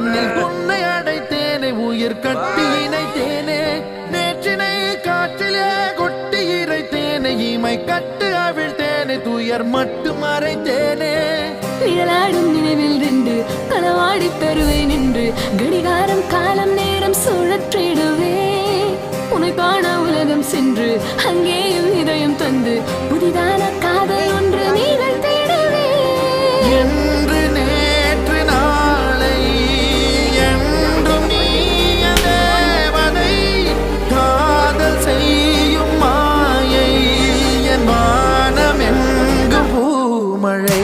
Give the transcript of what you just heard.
கண்ணில் உன்னை அடைத்தேனே உயிர் கட்டி இணைத்தேனே நேற்றினை காற்றிலே கொட்டி இறைத்தேனே இமை கட்டு அவிழ்த்தேனே துயர் மட்டும் மறைத்தேனே நிழலாடும் நினைவில் நின்று களவாடி தருவேன் என்று கடிகாரம் காலம் நேரம் சுழற்றிடுவே உன்னை காண உலகம் சென்று அங்கேயும் இதயம் தந்து புதிதான காதல் ஒன்று நீங்கள் தேடுவே என்று நேற்று நாளை என்றும் நீ தேவனை காதல் செய்யும் மாயை என் வானம் எங்கு பூமழை